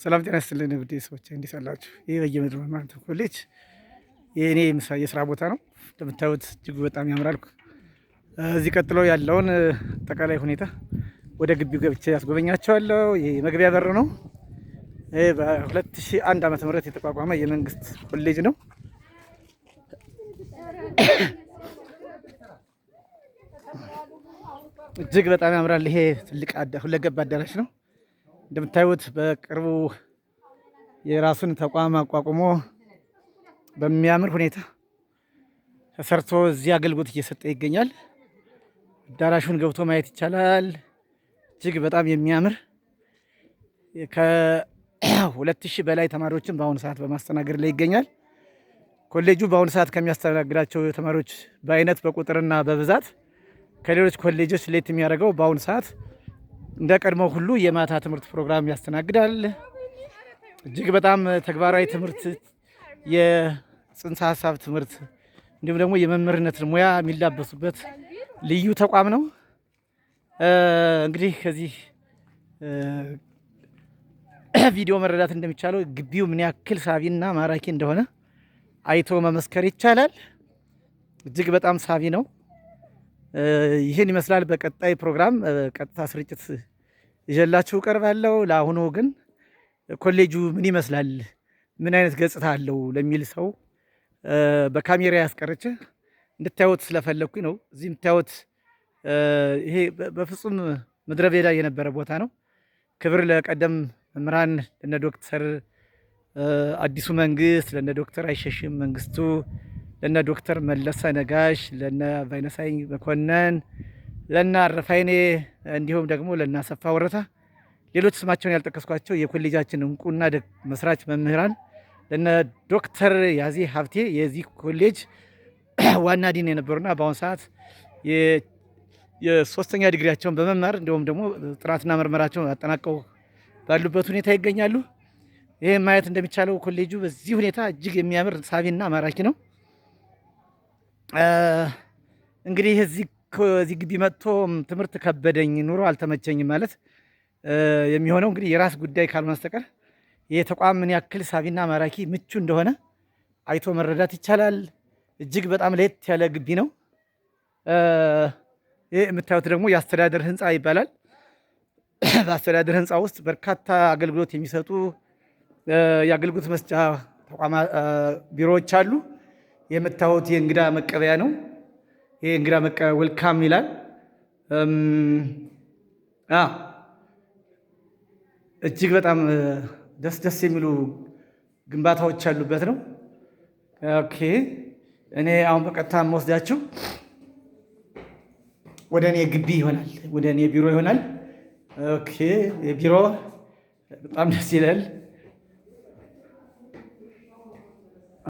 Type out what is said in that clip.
ሰላም ጤና ይስጥልን ውድ ሰዎች እንዴት አላችሁ? ይህ በየምድር መማር ኮሌጅ የእኔ የስራ ቦታ ነው። እንደምታዩት እጅግ በጣም ያምራል። እዚህ ቀጥሎ ያለውን አጠቃላይ ሁኔታ ወደ ግቢው ገብቼ ያስጎበኛቸዋለሁ። ይህ መግቢያ በር ነው። በ2001 ዓመተ ምህረት የተቋቋመ የመንግስት ኮሌጅ ነው። እጅግ በጣም ያምራል። ይሄ ትልቅ ሁለገብ አዳራሽ ነው። እንደምታዩት በቅርቡ የራሱን ተቋም አቋቁሞ በሚያምር ሁኔታ ተሰርቶ እዚህ አገልግሎት እየሰጠ ይገኛል። አዳራሹን ገብቶ ማየት ይቻላል። እጅግ በጣም የሚያምር ከ2000 በላይ ተማሪዎችን በአሁኑ ሰዓት በማስተናገድ ላይ ይገኛል። ኮሌጁ በአሁኑ ሰዓት ከሚያስተናግዳቸው ተማሪዎች በአይነት በቁጥርና በብዛት ከሌሎች ኮሌጆች ለየት የሚያደርገው በአሁኑ ሰዓት እንደ ቀድሞው ሁሉ የማታ ትምህርት ፕሮግራም ያስተናግዳል። እጅግ በጣም ተግባራዊ ትምህርት፣ የጽንሰ ሀሳብ ትምህርት እንዲሁም ደግሞ የመምህርነት ሙያ የሚላበሱበት ልዩ ተቋም ነው። እንግዲህ ከዚህ ቪዲዮ መረዳት እንደሚቻለው ግቢው ምን ያክል ሳቢና ማራኪ እንደሆነ አይቶ መመስከር ይቻላል። እጅግ በጣም ሳቢ ነው። ይህን ይመስላል። በቀጣይ ፕሮግራም ቀጥታ ስርጭት ይዤላችሁ ቀርባለሁ። ለአሁኑ ግን ኮሌጁ ምን ይመስላል፣ ምን አይነት ገጽታ አለው ለሚል ሰው በካሜራ ያስቀርቼ እንድታዩት ስለፈለግኩኝ ነው። እዚህ የምታዩት ይሄ በፍጹም ምድረ በዳ የነበረ ቦታ ነው። ክብር ለቀደም መምህራን ለነ ዶክተር አዲሱ መንግስት፣ ለነ ዶክተር አይሸሽም መንግስቱ፣ ለነ ዶክተር መለሰ ነጋሽ፣ ለነ ቫይነሳይ መኮንን፣ ለነ አረፋይኔ እንዲሁም ደግሞ ለነ አሰፋ ወረታ፣ ሌሎች ስማቸውን ያልጠቀስኳቸው የኮሌጃችን እንቁና መስራች መምህራን ለነ ዶክተር ያዜ ሀብቴ የዚህ ኮሌጅ ዋና ዲን የነበሩና በአሁኑ ሰዓት የሶስተኛ ዲግሪያቸውን በመማር እንዲሁም ደግሞ ጥናትና ምርመራቸውን አጠናቀው ባሉበት ሁኔታ ይገኛሉ። ይህ ማየት እንደሚቻለው ኮሌጁ በዚህ ሁኔታ እጅግ የሚያምር ሳቢና ማራኪ ነው። እንግዲህ እዚህ ግቢ መጥቶ ትምህርት ከበደኝ፣ ኑሮ አልተመቸኝም ማለት የሚሆነው እንግዲህ የራስ ጉዳይ ካልሆነ በስተቀር ይህ ተቋም ምን ያክል ሳቢና ማራኪ ምቹ እንደሆነ አይቶ መረዳት ይቻላል። እጅግ በጣም ለየት ያለ ግቢ ነው። ይህ የምታዩት ደግሞ የአስተዳደር ህንፃ ይባላል። በአስተዳደር ህንፃ ውስጥ በርካታ አገልግሎት የሚሰጡ የአገልግሎት መስጫ ቢሮዎች አሉ። የምታዩት የእንግዳ መቀበያ ነው። ይህ እንግዳ መቀበያ ዌልካም ይላል። እጅግ በጣም ደስ የሚሉ ግንባታዎች ያሉበት ነው። ኦኬ፣ እኔ አሁን በቀጥታ የምወስዳችሁ ወደ እኔ ግቢ ይሆናል፣ ወደ እኔ ቢሮ ይሆናል። ኦኬ፣ የቢሮ በጣም ደስ ይላል።